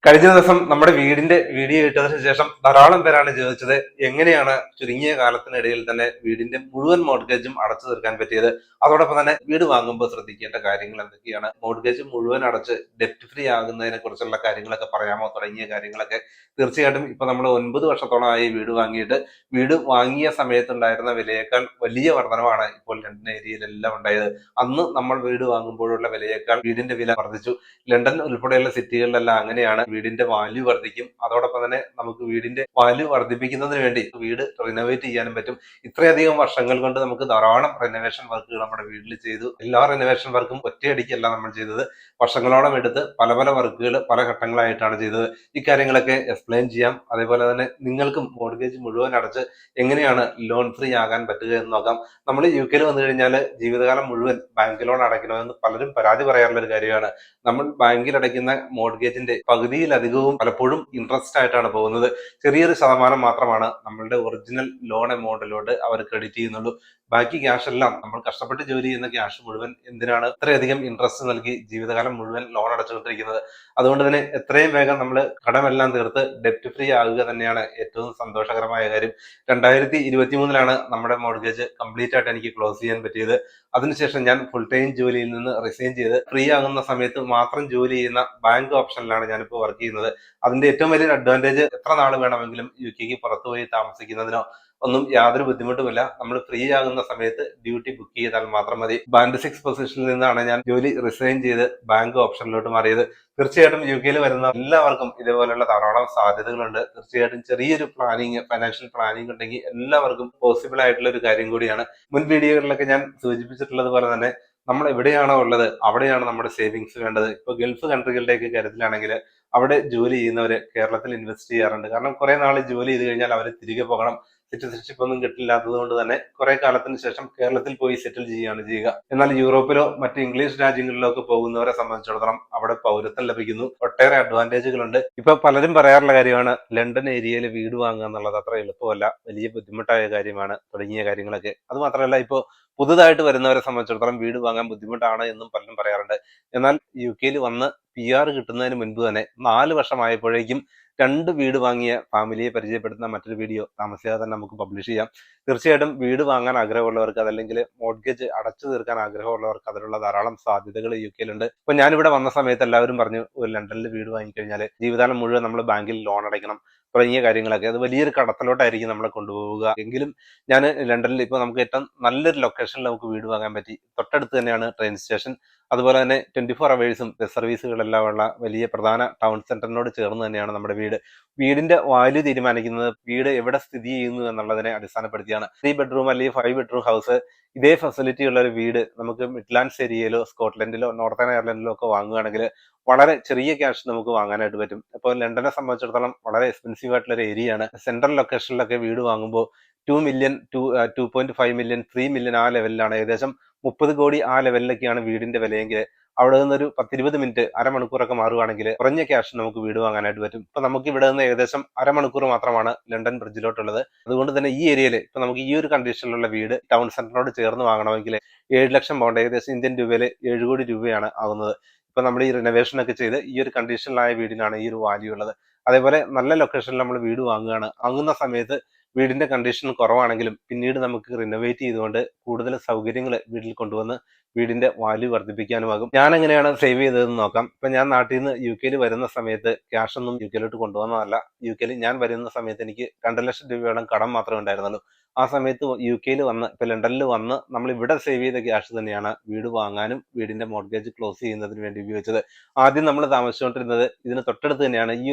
കഴിഞ്ഞ ദിവസം നമ്മുടെ വീടിന്റെ വീഡിയോ ഇട്ടതിന് ശേഷം ധാരാളം പേരാണ് ചോദിച്ചത് എങ്ങനെയാണ് ചുരുങ്ങിയ കാലത്തിനിടയിൽ തന്നെ വീടിന്റെ മുഴുവൻ മോർഗേജും അടച്ചു തീർക്കാൻ പറ്റിയത്. അതോടൊപ്പം തന്നെ വീട് വാങ്ങുമ്പോൾ ശ്രദ്ധിക്കേണ്ട കാര്യങ്ങൾ എന്തൊക്കെയാണ്, മോർഗേജ് മുഴുവൻ അടച്ച് ഡെപ്റ്റ് ഫ്രീ ആകുന്നതിനെ കുറിച്ചുള്ള കാര്യങ്ങളൊക്കെ പറയാമോ തുടങ്ങിയ കാര്യങ്ങളൊക്കെ. തീർച്ചയായിട്ടും ഇപ്പൊ നമ്മൾ 9 വർഷത്തോളമായി വീട് വാങ്ങിയിട്ട് വീട് വാങ്ങിയ സമയത്തുണ്ടായിരുന്ന വിലയേക്കാൾ വലിയ വർധനവാണ് ഇപ്പോൾ ലണ്ടൻ ഏരിയയിലെല്ലാം ഉണ്ടായത്. അന്ന് നമ്മൾ വീട് വാങ്ങുമ്പോഴുള്ള വിലയേക്കാൾ വീടിന്റെ വില വർദ്ധിച്ചു. ലണ്ടൻ ഉൾപ്പെടെയുള്ള സിറ്റികളിലെല്ലാം അങ്ങനെയാണ്. വീടിന്റെ വാല്യൂ വർദ്ധിക്കും, അതോടൊപ്പം തന്നെ നമുക്ക് വീടിന്റെ വാല്യൂ വർദ്ധിപ്പിക്കുന്നതിന് വേണ്ടി വീട് റിനോവേറ്റ് ചെയ്യാനും പറ്റും. ഇത്രയധികം വർഷങ്ങൾ കൊണ്ട് നമുക്ക് ധാരാളം റിനോവേഷൻ വർക്കുകൾ നമ്മുടെ വീട്ടിൽ ചെയ്തു. എല്ലാ റിനോവേഷൻ വർക്കും ഒറ്റയടിക്കല്ല നമ്മൾ ചെയ്തത്, വർഷങ്ങളോളം എടുത്ത് പല പല വർക്കുകൾ പല ഘട്ടങ്ങളായിട്ടാണ് ചെയ്തത്. ഇക്കാര്യങ്ങളൊക്കെ എക്സ്പ്ലെയിൻ ചെയ്യാം. അതേപോലെ തന്നെ നിങ്ങൾക്കും മോർഗേജ് മുഴുവൻ അടച്ച് എങ്ങനെയാണ് ലോൺ ഫ്രീ ആകാൻ പറ്റുക എന്ന് നോക്കാം. നമ്മൾ യു കെയിൽ വന്നു കഴിഞ്ഞാൽ ജീവിതകാലം മുഴുവൻ ബാങ്ക് ലോൺ അടയ്ക്കണമെന്ന് പലരും പരാതി പറയാറുള്ള ഒരു കാര്യമാണ്. നമ്മൾ ബാങ്കിൽ അടയ്ക്കുന്ന മോർഗേജിന്റെ പകുതിയിലധികവും പലപ്പോഴും ഇൻട്രസ്റ്റ് ആയിട്ടാണ് പോകുന്നത്. ചെറിയൊരു ശതമാനം മാത്രമാണ് നമ്മളുടെ ഒറിജിനൽ ലോൺ എമൗണ്ടിലോട്ട് അവർ ക്രെഡിറ്റ് ചെയ്യുന്നുള്ളൂ. ബാക്കി ക്യാഷ് എല്ലാം നമ്മൾ കഷ്ടപ്പെട്ട് ജോലി ചെയ്യുന്ന ക്യാഷ് മുഴുവൻ എന്തിനാണ് ഇത്രയധികം ഇൻട്രസ്റ്റ് നൽകി ജീവിതകാലം മുഴുവൻ ലോൺ അടച്ചുകൊണ്ടിരിക്കുന്നത്. അതുകൊണ്ട് തന്നെ എത്രയും വേഗം നമ്മൾ കടമെല്ലാം തീർത്ത് ഡെപ്റ്റ് ഫ്രീ ആകുക തന്നെയാണ് ഏറ്റവും സന്തോഷകരമായ കാര്യം. 2023 നമ്മുടെ മോർഗേജ് കംപ്ലീറ്റ് ആയിട്ട് എനിക്ക് ക്ലോസ് ചെയ്യാൻ പറ്റിയത്. അതിനുശേഷം ഞാൻ ഫുൾ ടൈം ജോലിയിൽ നിന്ന് റിസൈൻ ചെയ്ത് ഫ്രീ ആകുന്ന സമയത്ത് മാത്രം ജോലി ചെയ്യുന്ന ബാങ്ക് ഓപ്ഷനിലാണ് ഞാനിപ്പോൾ വർക്ക് ചെയ്യുന്നത്. അതിന്റെ ഏറ്റവും വലിയൊരു അഡ്വാൻറ്റേജ്, എത്ര നാൾ വേണമെങ്കിലും യു കെക്ക് പുറത്തുപോയി താമസിക്കുന്നതിനോ ഒന്നും യാതൊരു ബുദ്ധിമുട്ടുമില്ല. നമ്മൾ ഫ്രീ ആകുന്ന സമയത്ത് ഡ്യൂട്ടി ബുക്ക് ചെയ്താൽ മാത്രം മതി. ബാൻഡ് 6 പൊസിഷനിൽ നിന്നാണ് ഞാൻ ജോലി റിസൈൻ ചെയ്ത് ബാങ്ക് ഓപ്ഷനിലോട്ട് മാറിയത്. തീർച്ചയായിട്ടും യു കെയിൽ വരുന്ന എല്ലാവർക്കും ഇതേപോലെയുള്ള ധാരാളം സാധ്യതകളുണ്ട്. തീർച്ചയായിട്ടും ചെറിയൊരു പ്ലാനിങ്, ഫൈനാൻഷ്യൽ പ്ലാനിങ് ഉണ്ടെങ്കിൽ എല്ലാവർക്കും പോസിബിൾ ആയിട്ടുള്ള ഒരു കാര്യം കൂടിയാണ്. മുൻ വീഡിയോകളിലൊക്കെ ഞാൻ സൂചിപ്പിച്ചിട്ടുള്ളത് പോലെ തന്നെ നമ്മൾ എവിടെയാണോ ഉള്ളത് അവിടെയാണ് നമ്മുടെ സേവിങ്സ് വേണ്ടത്. ഇപ്പൊ ഗൾഫ് കൺട്രികളുടെയൊക്കെ കാര്യത്തിലാണെങ്കിൽ അവിടെ ജോലി ചെയ്യുന്നവര് കേരളത്തിൽ ഇൻവെസ്റ്റ് ചെയ്യാറുണ്ട്. കാരണം കുറെ നാൾ ജോലി ചെയ്ത് കഴിഞ്ഞാൽ അവർ തിരികെ പോകണം. സിറ്റിസൺഷിപ്പ് ഒന്നും കിട്ടില്ലാത്തത് കൊണ്ട് തന്നെ കുറെ കാലത്തിന് ശേഷം കേരളത്തിൽ പോയി സെറ്റിൽ ചെയ്യുകയാണ് ചെയ്യുക. എന്നാൽ യൂറോപ്പിലോ മറ്റ് ഇംഗ്ലീഷ് രാജ്യങ്ങളിലോ ഒക്കെ പോകുന്നവരെ സംബന്ധിച്ചിടത്തോളം അവിടെ പൗരത്വം ലഭിക്കുന്നു. ഒട്ടേറെ അഡ്വാൻറ്റേജുകളുണ്ട്. ഇപ്പൊ പലരും പറയാറുള്ള കാര്യമാണ് ലണ്ടൻ ഏരിയയിൽ വീട് വാങ്ങുക എന്നുള്ളത് അത്ര എളുപ്പമല്ല, വലിയ ബുദ്ധിമുട്ടായ കാര്യമാണ് തുടങ്ങിയ കാര്യങ്ങളൊക്കെ. അത് മാത്രമല്ല, ഇപ്പോ പുതുതായിട്ട് വരുന്നവരെ സംബന്ധിച്ചിടത്തോളം വീട് വാങ്ങാൻ ബുദ്ധിമുട്ടാണ് എന്നും പലരും പറയാറുണ്ട്. എന്നാൽ യു കെയിൽ വന്ന് PR കിട്ടുന്നതിന് മുൻപ് തന്നെ 4 വർഷമായപ്പോഴേക്കും 2 വീട് വാങ്ങിയ ഫാമിലിയെ പരിചയപ്പെടുത്തുന്ന മറ്റൊരു വീഡിയോ താമസിയാതെ തന്നെ നമുക്ക് പബ്ലിഷ് ചെയ്യാം. തീർച്ചയായിട്ടും വീട് വാങ്ങാൻ ആഗ്രഹമുള്ളവർക്ക്, അതല്ലെങ്കിൽ മോർഗേജ് അടച്ചു തീർക്കാൻ ആഗ്രഹമുള്ളവർക്ക് അതിനുള്ള ധാരാളം സാധ്യതകൾ യു കെയിലുണ്ട്. ഇപ്പൊ ഞാനിവിടെ വന്ന സമയത്ത് എല്ലാവരും പറഞ്ഞു, ഒരു ലണ്ടനിൽ വീട് വാങ്ങിക്കഴിഞ്ഞാൽ ജീവിതകാലം മുഴുവൻ നമ്മൾ ബാങ്കിൽ ലോൺ അടയ്ക്കണം തുടങ്ങിയ കാര്യങ്ങളൊക്കെ. അത് വലിയൊരു കടത്തിലോട്ടായിരിക്കും നമ്മളെ കൊണ്ടുപോവുക. എങ്കിലും ഞാൻ ലണ്ടനിൽ ഇപ്പോൾ നമുക്ക് ഏറ്റവും നല്ലൊരു ലൊക്കേഷനിൽ നമുക്ക് വീട് വാങ്ങാൻ പറ്റി. തൊട്ടടുത്ത് തന്നെയാണ് ട്രെയിൻ സ്റ്റേഷൻ. അതുപോലെ തന്നെ 24 അവേഴ്സും ബസ് സർവീസുകളെല്ലാം ഉള്ള വലിയ പ്രധാന ടൗൺ സെന്ററിനോട് ചേർന്ന് തന്നെയാണ് നമ്മുടെ വീട്. വീടിന്റെ വാല്യൂ തീരുമാനിക്കുന്നത് വീട് എവിടെ സ്ഥിതി ചെയ്യുന്നു എന്നുള്ളതിനെ അടിസ്ഥാനപ്പെടുത്തിയാണ്. 3 ബെഡ്റൂം അല്ലെങ്കിൽ 5 ബെഡ്റൂം ഹൗസ്, ഇതേ ഫെസിലിറ്റി ഉള്ള ഒരു വീട് നമുക്ക് മിഡ്ലാൻഡ്സ് ഏരിയയിലോ സ്കോട്ട്ലൻഡിലോ നോർത്തേൺ അയർലൻഡിലോ ഒക്കെ വാങ്ങുകയാണെങ്കിൽ വളരെ ചെറിയ ക്യാഷ് നമുക്ക് വാങ്ങാനായിട്ട് പറ്റും. അപ്പോൾ ലണ്ടനെ സംബന്ധിച്ചിടത്തോളം വളരെ എക്സ്പെൻസീവ് ആയിട്ടുള്ള ഒരു ഏരിയയാണ്. സെൻട്രൽ ലൊക്കേഷനിലൊക്കെ വീട് വാങ്ങുമ്പോൾ 2 മില്യൺ, 2.5 മില്യൺ, 3 മില്യൺ ആ ലെവലിലാണ്. ഏകദേശം 30 കോടി ആ ലെവലിലൊക്കെയാണ് വീടിന്റെ വിലയെങ്കിൽ അവിടെ നിന്ന് ഒരു 10-20 മിനിറ്റ്, അരമണിക്കൂറൊക്കെ മാറുവാണെങ്കിൽ കുറഞ്ഞ ക്യാഷ് നമുക്ക് വീട് വാങ്ങാനായിട്ട് പറ്റും. ഇപ്പൊ നമുക്ക് ഇവിടെ നിന്ന് ഏകദേശം അരമണിക്കൂർ മാത്രമാണ് ലണ്ടൻ ബ്രിഡ്ജിലോട്ടുള്ളത്. അതുകൊണ്ട് തന്നെ ഈ ഏരിയയിൽ ഇപ്പൊ നമുക്ക് ഈ ഒരു കണ്ടീഷനിലുള്ള വീട് ടൗൺ സെന്ററിനോട് ചേർന്ന് വാങ്ങണമെങ്കിൽ 7 ലക്ഷം പൗണ്ട്, ഏകദേശം ഇന്ത്യൻ രൂപയിൽ 7 കോടി രൂപയാണ് ആകുന്നത്. ഇപ്പൊ നമ്മൾ ഈ റിനോവേഷൻ ഒക്കെ ചെയ്ത് ഈ ഒരു കണ്ടീഷനിലായ വീടിനാണ് ഈ ഒരു വാല്യൂ ഉള്ളത്. അതേപോലെ നല്ല ലൊക്കേഷനിൽ നമ്മൾ വീട് വാങ്ങുന്ന സമയത്ത് വീടിന്റെ കണ്ടീഷൻ കുറവാണെങ്കിലും പിന്നീട് നമുക്ക് റിനോവേറ്റ് ചെയ്തുകൊണ്ട് കൂടുതൽ സൗകര്യങ്ങൾ വീട്ടിൽ കൊണ്ടുവന്ന് വീടിന്റെ വാല്യൂ വർദ്ധിപ്പിക്കാനുമാകും. ഞാൻ എങ്ങനെയാണ് സേവ് ചെയ്തതെന്ന് നോക്കാം. ഇപ്പൊ ഞാൻ നാട്ടിൽ നിന്ന് യു കെയിൽ വരുന്ന സമയത്ത് ക്യാഷ് ഒന്നും യു കെയിലോട്ട് കൊണ്ടുവന്നതല്ല. യു കെയിൽ ഞാൻ വരുന്ന സമയത്ത് എനിക്ക് 2 ലക്ഷം രൂപയോളം കടം മാത്രമേ ഉണ്ടായിരുന്നുള്ളൂ. ആ സമയത്ത് യു കെയിൽ വന്ന്, ഇപ്പൊ ലണ്ടനിൽ വന്ന് നമ്മൾ ഇവിടെ സേവ് ചെയ്ത ക്യാഷ് തന്നെയാണ് വീട് വാങ്ങാനും വീടിന്റെ മോർഗേജ് ക്ലോസ് ചെയ്യുന്നതിന് വേണ്ടി ഉപയോഗിച്ചത്. ആദ്യം നമ്മൾ താമസിച്ചുകൊണ്ടിരുന്നത് ഇതിന് തൊട്ടടുത്ത് തന്നെയാണ്, ഈ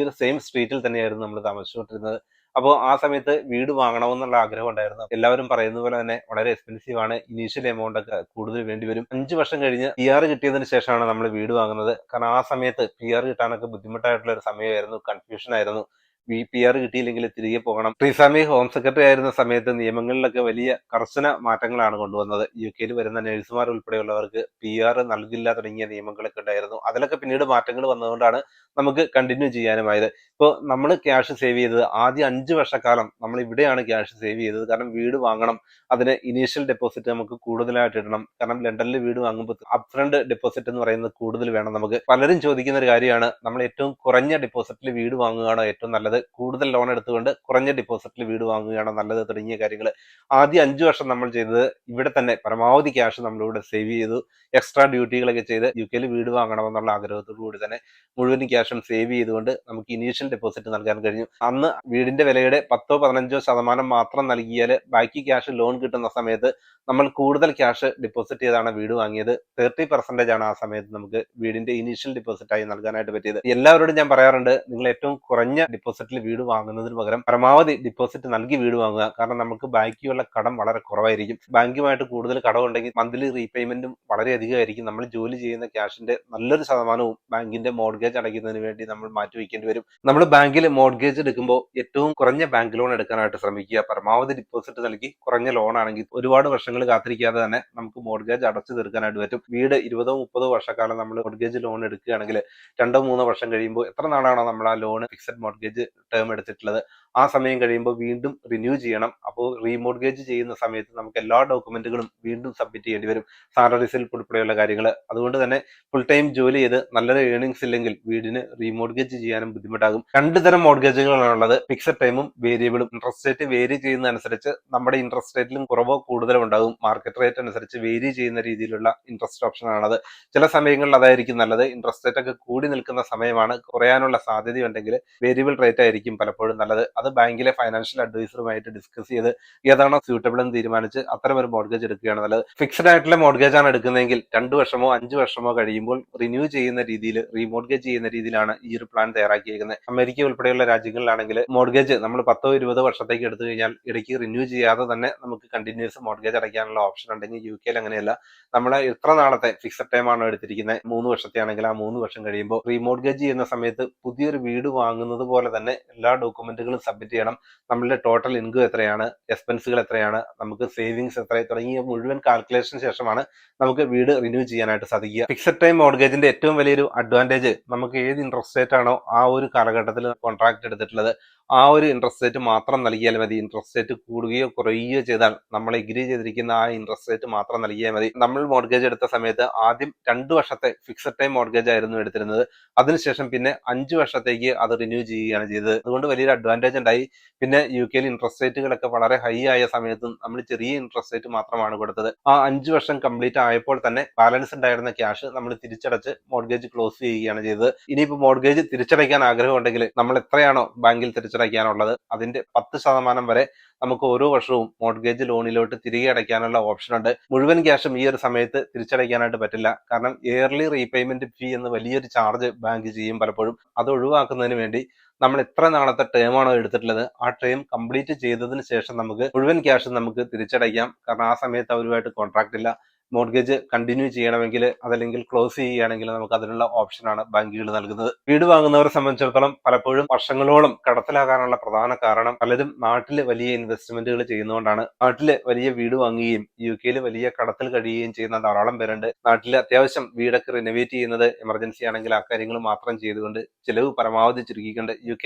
ഒരു സെയിം സ്ട്രീറ്റിൽ തന്നെയായിരുന്നു നമ്മൾ താമസിച്ചുകൊണ്ടിരുന്നത്. അപ്പോൾ ആ സമയത്ത് വീട് വാങ്ങണമെന്നുള്ള ആഗ്രഹം ഉണ്ടായിരുന്നു. എല്ലാവരും പറയുന്നത് പോലെ തന്നെ വളരെ എക്സ്പെൻസീവ് ആണ്, ഇനീഷ്യൽ എമൗണ്ട് ഒക്കെ കൂടുതൽ വേണ്ടി വരും. 5 വർഷം കഴിഞ്ഞ് PR കിട്ടിയതിന് ശേഷമാണ് നമ്മൾ വീട് വാങ്ങുന്നത്. കാരണം ആ സമയത്ത് PR കിട്ടാനൊക്കെ ബുദ്ധിമുട്ടായിട്ടുള്ള ഒരു സമയമായിരുന്നു, കൺഫ്യൂഷൻ ആയിരുന്നു. PR കിട്ടിയില്ലെങ്കിൽ തിരികെ പോകണം. ട്രീസാ മേ ഹോം സെക്രട്ടറി ആയിരുന്ന സമയത്ത് നിയമങ്ങളിലൊക്കെ വലിയ കർശന മാറ്റങ്ങളാണ് കൊണ്ടുവന്നത്. UK വരുന്ന നഴ്സുമാർ ഉൾപ്പെടെയുള്ളവർക്ക് PR നൽകില്ല തുടങ്ങിയ നിയമങ്ങളൊക്കെ ഉണ്ടായിരുന്നു. അതിലൊക്കെ പിന്നീട് മാറ്റങ്ങൾ വന്നതുകൊണ്ടാണ് നമുക്ക് കണ്ടിന്യൂ ചെയ്യാനുമായത്. ഇപ്പോൾ നമ്മൾ ക്യാഷ് സേവ് ചെയ്തത് ആദ്യ 5 വർഷക്കാലം നമ്മൾ ഇവിടെയാണ് ക്യാഷ് സേവ് ചെയ്തത്. കാരണം വീട് വാങ്ങണം, അതിന് ഇനീഷ്യൽ ഡെപ്പോസിറ്റ് നമുക്ക് കൂടുതലായിട്ട് ഇടണം. കാരണം ലണ്ടനിൽ വീട് വാങ്ങുമ്പോൾ അപ്ഫ്രണ്ട് ഡെപ്പോസിറ്റ് എന്ന് പറയുന്നത് കൂടുതൽ വേണം നമുക്ക്. പലരും ചോദിക്കുന്ന ഒരു കാര്യമാണ്, നമ്മൾ ഏറ്റവും കുറഞ്ഞ ഡെപ്പോസിറ്റിൽ വീട് വാങ്ങുകയാണോ ഏറ്റവും നല്ലത്, കൂടുതൽ ലോൺ എടുത്തുകൊണ്ട് കുറഞ്ഞ ഡെപ്പോസിറ്റിൽ വീട് വാങ്ങുകയാണോ നല്ലത് തുടങ്ങിയ കാര്യങ്ങൾ. ആദ്യ 5 വർഷം നമ്മൾ ചെയ്തത് ഇവിടെ തന്നെ പരമാവധി ക്യാഷ് നമ്മളിവിടെ സേവ് ചെയ്തു. എക്സ്ട്രാ ഡ്യൂട്ടികളൊക്കെ ചെയ്ത് UK വീട് വാങ്ങണമെന്നുള്ള ആഗ്രഹത്തോടു കൂടി തന്നെ മുഴുവൻ ക്യാഷും സേവ് ചെയ്തുകൊണ്ട് നമുക്ക് ഇനീഷ്യൽ ഡെപ്പോസിറ്റ് നൽകാൻ കഴിഞ്ഞു. അന്ന് വീടിന്റെ വിലയുടെ 10-15% മാത്രം നൽകിയാൽ ബാക്കി ക്യാഷ് ലോൺ കിട്ടുന്ന സമയത്ത് നമ്മൾ കൂടുതൽ ക്യാഷ് ഡെപ്പോസിറ്റ് ചെയ്താണ് വീട് വാങ്ങിയത്. 30% ആണ് ആ സമയത്ത് നമുക്ക് വീടിന്റെ ഇനീഷ്യൽ ഡെപ്പോസിറ്റ് ആയി നൽകാനായിട്ട് പറ്റിയത്. എല്ലാവരോടും ഞാൻ പറയാറുണ്ട്, നിങ്ങൾ ഏറ്റവും കുറഞ്ഞ ഡെപ്പോസിറ്റിൽ വീട് വാങ്ങുന്നതിന് പകരം പരമാവധി ഡെപ്പോസിറ്റ് നൽകി വീട് വാങ്ങുക. കാരണം നമുക്ക് ബാക്കിയുള്ള കടം വളരെ കുറവായിരിക്കും. ബാങ്കുമായിട്ട് കൂടുതൽ കടമുണ്ടെങ്കിൽ മന്ത്ലി റീപേയ്മെന്റും വളരെ അധികമായിരിക്കും. നമ്മൾ ജോലി ചെയ്യുന്ന ക്യാഷിന്റെ നല്ലൊരു ശതമാനവും ബാങ്കിന്റെ മോർഗേജ് അടയ്ക്കുന്നതിന് വേണ്ടി നമ്മൾ മാറ്റിവെക്കേണ്ടി വരും. നമ്മൾ ബാങ്കിൽ മോർഗേജ് എടുക്കുമ്പോൾ ഏറ്റവും കുറഞ്ഞ ബാങ്ക് ലോൺ എടുക്കാനായിട്ട് ശ്രമിക്കുക. പരമാവധി ഡെപ്പോസിറ്റ് നൽകി കുറഞ്ഞ ലോൺ ആണെങ്കിൽ ഒരുപാട് വർഷങ്ങൾ കാത്തിരിക്കാതെ തന്നെ നമുക്ക് മോർഗേജ് അടച്ചു തീർക്കാനായിട്ട് പറ്റും. വീട് 20-30 വർഷക്കാലം നമ്മൾ മോർഗേജ് ലോൺ എടുക്കുകയാണെങ്കിൽ 2-3 വർഷം കഴിയുമ്പോൾ എത്ര നാളാണോ നമ്മൾ ആ ലോൺ ഫിക്സഡ് മോർഗേജ് ടേം എടുത്തിട്ടുള്ളത്, ആ സമയം കഴിയുമ്പോൾ വീണ്ടും റിന്യൂ ചെയ്യണം. അപ്പോൾ റീമോർഗേജ് ചെയ്യുന്ന സമയത്ത് നമുക്ക് എല്ലാ ഡോക്യുമെന്റുകളും വീണ്ടും സബ്മിറ്റ് ചെയ്യേണ്ടി വരും, സാലറി സ്ലിപ്പ് ഉൾപ്പെടെയുള്ള കാര്യങ്ങൾ. അതുകൊണ്ട് തന്നെ ഫുൾ ടൈം ജോലി ചെയ്ത് നല്ലൊരു ഏണിങ്സ് ഇല്ലെങ്കിൽ വീടിന് റീമോർഗേജ് ചെയ്യാനും ബുദ്ധിമുട്ടാകും. 2 തരം മോർഗേജുകളാണുള്ളത്, ഫിക്സഡ് ടൈമും വേരിയബിളും. ഇൻട്രസ്റ്റ് റേറ്റ് വേരി ചെയ്യുന്നതനുസരിച്ച് നമ്മുടെ ഇൻട്രസ്റ്റ് റേറ്റിലും കുറവോ കൂടുതലോ ഉണ്ടാകും. മാർക്കറ്റ് റേറ്റ് അനുസരിച്ച് വേരി ചെയ്യുന്ന രീതിയിലുള്ള ഇൻട്രസ്റ്റ് ഓപ്ഷൻ ആണത്. ചില സമയങ്ങളിൽ അതായിരിക്കും നല്ലത്. ഇൻട്രസ്റ്റ് റേറ്റ് ഒക്കെ കൂടി നിൽക്കുന്ന സമയമാണ്, കുറയാനുള്ള സാധ്യതയുണ്ടെങ്കിൽ വേരിയബിൾ റേറ്റ് ആയിരിക്കും പലപ്പോഴും നല്ലത്. അത് ബാങ്കിലെ ഫൈനാൻഷ്യൽ അഡ്വൈസറുമായിട്ട് ഡിസ്കസ് ചെയ്ത് ഏതാണോ സ്യൂട്ടബിൾ എന്ന് തീരുമാനിച്ച് അത്തരം ഒരു മോർഗേജ് എടുക്കുകയാണ് നല്ലത്. ഫിക്സഡ് ആയിട്ടുള്ള മോർഗേജ് ആണ് എടുക്കുന്നതെങ്കിൽ 2 വർഷമോ 5 വർഷമോ കഴിയുമ്പോൾ റിന്യൂ ചെയ്യുന്ന രീതിയിൽ, റീമോർഗേജ് ചെയ്യുന്ന രീതിയിലാണ് ഈ ഒരു പ്ലാൻ തയ്യാറാക്കിയിരിക്കുന്നത്. അമേരിക്ക ഉൾപ്പെടെയുള്ള രാജ്യങ്ങളിലാണെങ്കിൽ മോർഗേജ് നമ്മൾ 10-20 വർഷത്തേക്ക് എടുത്തു കഴിഞ്ഞാൽ ഇടയ്ക്ക് റിന്യൂ ചെയ്യാതെ തന്നെ നമുക്ക് കണ്ടിന്യൂസ് മോർഗേജ് അടയ്ക്കാനുള്ള ഓപ്ഷൻ ഉണ്ടെങ്കിൽ UK അങ്ങനെയല്ല. നമ്മൾ എത്ര നാളത്തെ ഫിക്സഡ് ടൈം ആണോ എടുത്തിരിക്കുന്നത്, 3 വർഷത്തെ ആണെങ്കിൽ ആ 3 വർഷം കഴിയുമ്പോൾ റീമോർഗേജ് ചെയ്യുന്ന സമയത്ത് പുതിയൊരു വീട് വാങ്ങുന്നത് പോലെ തന്നെ എല്ലാ ഡോക്യുമെന്റുകളും സബ്മിറ്റ് ചെയ്യണം. നമ്മളുടെ ടോട്ടൽ ഇൻകം എത്രയാണ്, എക്സ്പെൻസുകൾ എത്രയാണ്, നമുക്ക് സേവിങ്സ് എത്ര തുടങ്ങിയ മുഴുവൻ കാൽക്കുലേഷന് ശേഷമാണ് നമുക്ക് വീട് റിന്യൂ ചെയ്യാനായിട്ട് സാധിക്കുക. ഫിക്സഡ് ടൈം മോർഗേജിന്റെ ഏറ്റവും വലിയൊരു അഡ്വാൻറ്റേജ്, നമുക്ക് ഏത് ഇൻട്രസ്റ്റ് റേറ്റ് ആണോ ആ ഒരു കാലഘട്ടത്തിൽ കോൺട്രാക്ട് എടുത്തിട്ടുള്ളത് ആ ഒരു ഇൻട്രസ്റ്റ് റേറ്റ് മാത്രം നൽകിയാൽ മതി. ഇൻട്രസ്റ്റ് റേറ്റ് കൂടുകയോ കുറയുകയോ ചെയ്താൽ നമ്മൾ എഗ്രി ചെയ്തിരിക്കുന്ന ആ ഇൻട്രസ്റ്റ് റേറ്റ് മാത്രം നൽകിയാൽ മതി. നമ്മൾ മോർഗേജ് എടുത്ത സമയത്ത് ആദ്യം 2 വർഷത്തെ ഫിക്സഡ് ടൈം മോർഗേജ് ആയിരുന്നു എടുത്തിരുന്നത്. അതിനുശേഷം പിന്നെ 5 വർഷത്തേക്ക് അത് റിന്യൂ ചെയ്യുകയാണ് ചെയ്തത്. അതുകൊണ്ട് വലിയൊരു അഡ്വാൻറ്റേജ് ഉണ്ടായി. പിന്നെ UK ഇൻട്രസ്റ്റ് റേറ്റുകളൊക്കെ വളരെ ഹൈ ആയ സമയത്തും നമ്മൾ ചെറിയ ഇൻട്രസ്റ്റ് റേറ്റ് മാത്രമാണ് കൊടുത്തത്. ആ 5 വർഷം കംപ്ലീറ്റ് ആയപ്പോൾ തന്നെ ബാലൻസ് ഉണ്ടായിരുന്ന ക്യാഷ് നമ്മൾ തിരിച്ചടച്ച് മോർഗേജ് ക്ലോസ് ചെയ്യുകയാണ് ചെയ്തത്. ഇനിയിപ്പോൾ മോർഗേജ് തിരിച്ചടയ്ക്കാൻ ആഗ്രഹമുണ്ടെങ്കിൽ നമ്മൾ എത്രയാണോ ബാങ്കിൽ തിരിച്ചടയ്ക്കാനുള്ളത് അതിന്റെ 10% വരെ നമുക്ക് ഓരോ വർഷവും മോർഗേജ് ലോണിലോട്ട് തിരികെ അടയ്ക്കാനുള്ള ഓപ്ഷൻ ഉണ്ട്. മുഴുവൻ ക്യാഷും ഈ ഒരു സമയത്ത് തിരിച്ചടയ്ക്കാനായിട്ട് പറ്റില്ല. കാരണം ഇയർലി റീപേയ്മെന്റ് ഫീ എന്ന് വലിയൊരു ചാർജ് ബാങ്ക് ചെയ്യും പലപ്പോഴും. അത് ഒഴിവാക്കുന്നതിന് വേണ്ടി നമ്മൾ എത്ര നാളത്തെ ടേം ആണോ എടുത്തിട്ടുള്ളത് ആ ടേം കംപ്ലീറ്റ് ചെയ്തതിന് ശേഷം നമുക്ക് മുഴുവൻ ക്യാഷും നമുക്ക് തിരിച്ചടയ്ക്കാം. കാരണം ആ സമയത്ത് അവരുമായിട്ട് കോൺട്രാക്ട് ഇല്ല. മോർഗേജ് കണ്ടിന്യൂ ചെയ്യണമെങ്കിൽ അതല്ലെങ്കിൽ ക്ലോസ് ചെയ്യുകയാണെങ്കിൽ നമുക്ക് അതിനുള്ള ഓപ്ഷനാണ് ബാങ്കുകൾ നൽകുന്നത്. വീട് വാങ്ങുന്നവരെ സംബന്ധിച്ചിടത്തോളം പലപ്പോഴും വർഷങ്ങളോളം കടത്തിലാകാനുള്ള പ്രധാന കാരണം പലരും നാട്ടിൽ വലിയ ഇൻവെസ്റ്റ്മെന്റുകൾ ചെയ്യുന്നതുകൊണ്ടാണ്. നാട്ടിൽ വലിയ വീട് വാങ്ങുകയും UK വലിയ കടത്തിൽ കഴിയുകയും ചെയ്യുന്ന ധാരാളം പേരുണ്ട്. നാട്ടിൽ അത്യാവശ്യം വീടൊക്കെ റിനോവേറ്റ് ചെയ്യുന്നത് എമർജൻസി ആണെങ്കിൽ ആ കാര്യങ്ങൾ മാത്രം ചെയ്തുകൊണ്ട് ചിലവ് പരമാവധി ചുരുക്കിക്കൊണ്ട്, UK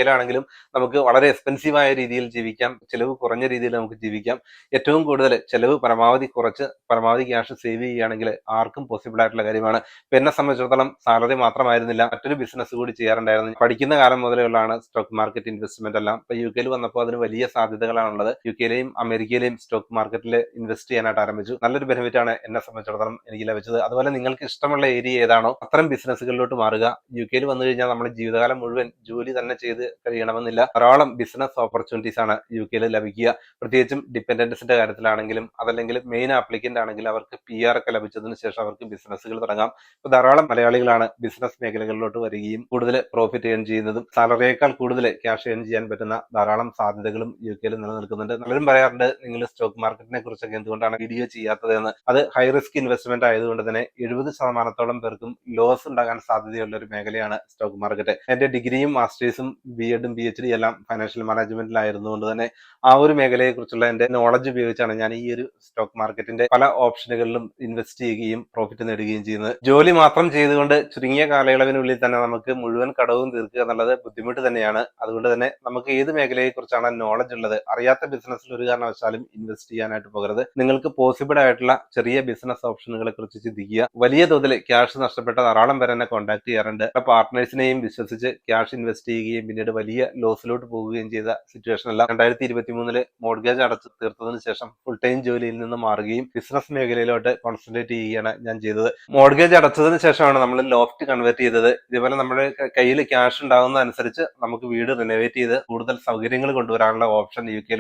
നമുക്ക് വളരെ എക്സ്പെൻസീവ് ആയ രീതിയിൽ ജീവിക്കാം, ചിലവ് കുറഞ്ഞ രീതിയിൽ നമുക്ക് ജീവിക്കാം. ഏറ്റവും കൂടുതൽ ചിലവ് പരമാവധി കുറച്ച് പരമാവധി ക്യാഷ് സേവ് ചെയ്യുകയാണെങ്കിൽ ആർക്കും പോസിബിൾ ആയിട്ടുള്ള കാര്യമാണ്. എന്നെ സംബന്ധിച്ചിടത്തോളം സാലറി മാത്രമായിരുന്നില്ല, മറ്റൊരു ബിസിനസ് കൂടി ചെയ്യാറുണ്ടായിരുന്നു. പഠിക്കുന്ന കാലം മുതലുള്ളതാണ് സ്റ്റോക്ക് മാർക്കറ്റ് ഇൻവെസ്റ്റ്മെന്റ് എല്ലാം. ഇപ്പൊ UK വന്നപ്പോൾ അതിന് വലിയ സാധ്യതകളാണുള്ളത്. UK അമേരിക്കയിലെയും സ്റ്റോക്ക് മാർക്കറ്റിൽ ഇൻവെസ്റ്റ് ചെയ്യാനായിട്ട് ആരംഭിച്ചു. നല്ലൊരു ബെനിഫിറ്റ് ആണ് എന്നെ സംബന്ധിച്ചിടത്തോളം എനിക്ക് ലഭിച്ചത്. അതുപോലെ നിങ്ങൾക്ക് ഇഷ്ടമുള്ള ഏരിയ ഏതാണോ അത്തരം ബിസിനസ്സുകളിലോട്ട് മാറുക. UK വന്നു കഴിഞ്ഞാൽ നമ്മുടെ ജീവിതകാലം മുഴുവൻ ജോലി തന്നെ ചെയ്ത് കഴിയണമെന്നില്ല. ധാരാളം ബിസിനസ് ഓപ്പർച്യൂണിറ്റീസ് ആണ് UK ലഭിക്കുക. പ്രത്യേകിച്ചും ഡിപ്പെൻഡൻസിന്റെ കാര്യത്തിലാണെങ്കിലും അതല്ലെങ്കിൽ മെയിൻ ആപ്ലിക്കന്റ് ആണെങ്കിലും അവർക്ക് PR ഒക്കെ ലഭിച്ചതിന് ശേഷം അവർക്ക് ബിസിനസ്സുകൾ തുടങ്ങാം. ഇപ്പൊ ധാരാളം മലയാളികളാണ് ബിസിനസ് മേഖലകളിലോട്ട് വരികയും കൂടുതൽ പ്രോഫിറ്റ് ഏൺ ചെയ്യുന്നതും സാലറിയേക്കാൾ കൂടുതൽ ക്യാഷ് ഏൺ ചെയ്യാൻ പറ്റുന്ന ധാരാളം സാധ്യതകളും UK നിലനിൽക്കുന്നുണ്ട്. പലരും പറയാറുണ്ട് നിങ്ങൾ സ്റ്റോക്ക് മാർക്കറ്റിനെ കുറിച്ചൊക്കെ എന്തുകൊണ്ടാണ് വീഡിയോ ചെയ്യാത്തത് എന്ന്. അത് ഹൈ റിസ്ക് ഇൻവെസ്റ്റ്മെന്റ് ആയതുകൊണ്ട് തന്നെ 70% പേർക്കും ലോസ് ഉണ്ടാകാൻ സാധ്യതയുള്ള ഒരു മേഖലയാണ് സ്റ്റോക്ക് മാർക്കറ്റ്. എന്റെ ഡിഗ്രിയും മാസ്റ്റേഴ്സും BEdും PhD എല്ലാം ഫൈനാൻഷ്യൽ മാനേജ്മെന്റിലായിരുന്നുകൊണ്ട് തന്നെ ആ ഒരു മേഖലയെ കുറിച്ചുള്ള എന്റെ നോളജ് ഉപയോഗിച്ചാണ് ഞാൻ ഈ ഒരു സ്റ്റോക്ക് മാർക്കറ്റിന്റെ പല ഓപ്ഷനുകളിലും ഇൻവെസ്റ്റ് ചെയ്യുകയും പ്രോഫിറ്റ് നേടുകയും ചെയ്യുന്നത്. ജോലി മാത്രം ചെയ്തുകൊണ്ട് ചുരുങ്ങിയ കാലയളവിനുള്ളിൽ തന്നെ നമുക്ക് മുഴുവൻ കടവും തീർക്കുക എന്നുള്ളത് ബുദ്ധിമുട്ട് തന്നെയാണ്. അതുകൊണ്ട് തന്നെ നമുക്ക് ഏത് മേഖലയെ കുറിച്ചാണ് നോളജ് ഉള്ളത്, അറിയാത്ത ബിസിനസ്സിൽ ഒരു കാരണവശാലും ഇൻവെസ്റ്റ് ചെയ്യാനായിട്ട് പോകരുത്. നിങ്ങൾക്ക് പോസിബിൾ ആയിട്ടുള്ള ചെറിയ ബിസിനസ് ഓപ്ഷനുകളെ കുറിച്ച് ചിന്തിക്കുക. വലിയ തോതിൽ ക്യാഷ് നഷ്ടപ്പെട്ട ധാരാളം പേര് എന്നെ കോൺടാക്ട് ചെയ്യാറുണ്ട്. പാർട്ട്നേഴ്സിനെയും വിശ്വസിച്ച് ക്യാഷ് ഇൻവെസ്റ്റ് ചെയ്യുകയും പിന്നീട് വലിയ ലോസിലോട്ട് പോവുകയും ചെയ്ത സിറ്റുവേഷൻ എല്ലാം 2023 മോർഗേജ് അടച്ചു തീർത്തതിന് ശേഷം ഫുൾ ടൈം ജോലിയിൽ നിന്ന് മാറുകയും ബിസിനസ് മേഖലയിലോട്ട് കോൺസെൻട്രേറ്റ് ചെയ്യുകയാണ് ഞാൻ ചെയ്തത്. മോർഗേജ് അടച്ചതിന് ശേഷമാണ് നമ്മൾ ലോഫ്റ്റ് കൺവേർട്ട് ചെയ്തത്. ഇതേപോലെ നമ്മുടെ കയ്യിൽ ക്യാഷ് ഉണ്ടാകുന്ന അനുസരിച്ച് നമുക്ക് വീട് റിനോവേറ്റ് ചെയ്ത് കൂടുതൽ സൗകര്യങ്ങൾ കൊണ്ടുവരാനുള്ള ഓപ്ഷൻ UK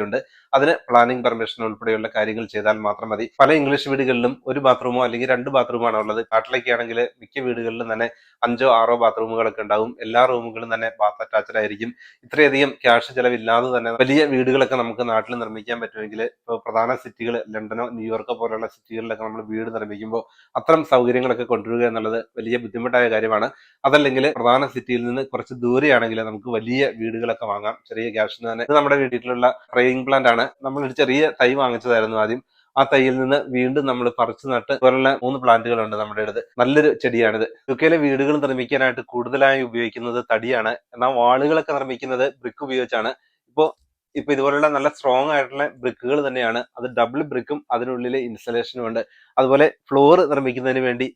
അതിന് പ്ലാനിംഗ് പെർമിഷൻ ഉൾപ്പെടെയുള്ള കാര്യങ്ങൾ ചെയ്താൽ മാത്രം മതി. പല ഇംഗ്ലീഷ് വീടുകളിലും ഒരു ബാത്റൂമോ അല്ലെങ്കിൽ 2 ബാത്റൂമാണ് ഉള്ളത്. നാട്ടിലേക്ക് ആണെങ്കിൽ മിക്ക വീടുകളിലും തന്നെ 5-6 ബാത്റൂമുകളൊക്കെ ഉണ്ടാവും. എല്ലാ റൂമുകളും തന്നെ ബാത്ത് അറ്റാച്ച്ഡ് ആയിരിക്കും. ഇത്രയധികം ക്യാഷ് ചെലവില്ലാതെ തന്നെ വലിയ വീടുകളൊക്കെ നമുക്ക് നാട്ടിൽ നിർമ്മിക്കാൻ പറ്റുമെങ്കിൽ ഇപ്പോൾ പ്രധാന സിറ്റികൾ ലണ്ടനോ ന്യൂയോർക്കോ പോലുള്ള സിറ്റികളിലൊക്കെ നമ്മൾ വീട് നിർമ്മിക്കുമ്പോൾ അത്തരം സൗകര്യങ്ങളൊക്കെ കൊണ്ടുവരിക എന്നുള്ളത് വലിയ ബുദ്ധിമുട്ടായ കാര്യമാണ്. അതല്ലെങ്കിൽ പ്രധാന സിറ്റിയിൽ നിന്ന് കുറച്ച് ദൂരെയാണെങ്കിൽ നമുക്ക് വലിയ വീടുകളൊക്കെ വാങ്ങാം ചെറിയ ക്യാഷിന് തന്നെ. ഇത് നമ്മുടെ വീട്ടിലുള്ള പ്രേയിങ് പ്ലാന്റ് ആണ്. നമ്മൾ ഒരു ചെറിയ തൈ വാങ്ങിച്ചതായിരുന്നു ആദ്യം. ആ തൈയിൽ നിന്ന് വീണ്ടും നമ്മൾ പറിച്ചു നട്ട് ഇതുപോലുള്ള 3 പ്ലാന്റുകളുണ്ട് നമ്മുടെ അടുത്ത്. നല്ലൊരു ചെടിയാണിത്. UK വീടുകൾ നിർമ്മിക്കാനായിട്ട് കൂടുതലായി ഉപയോഗിക്കുന്നത് തടിയാണ്. എന്നാൽ വാളുകളൊക്കെ നിർമ്മിക്കുന്നത് ബ്രിക്ക് ഉപയോഗിച്ചാണ്. ഇപ്പൊ ഇതുപോലുള്ള നല്ല സ്ട്രോങ് ആയിട്ടുള്ള ബ്രിക്കുകൾ തന്നെയാണ്. അത് ഡബിൾ ബ്രിക്കും അതിനുള്ളിൽ ഇൻസ്റ്റലേഷനും ഉണ്ട്. അതുപോലെ ഫ്ലോർ നിർമ്മിക്കുന്നതിന് വേണ്ടി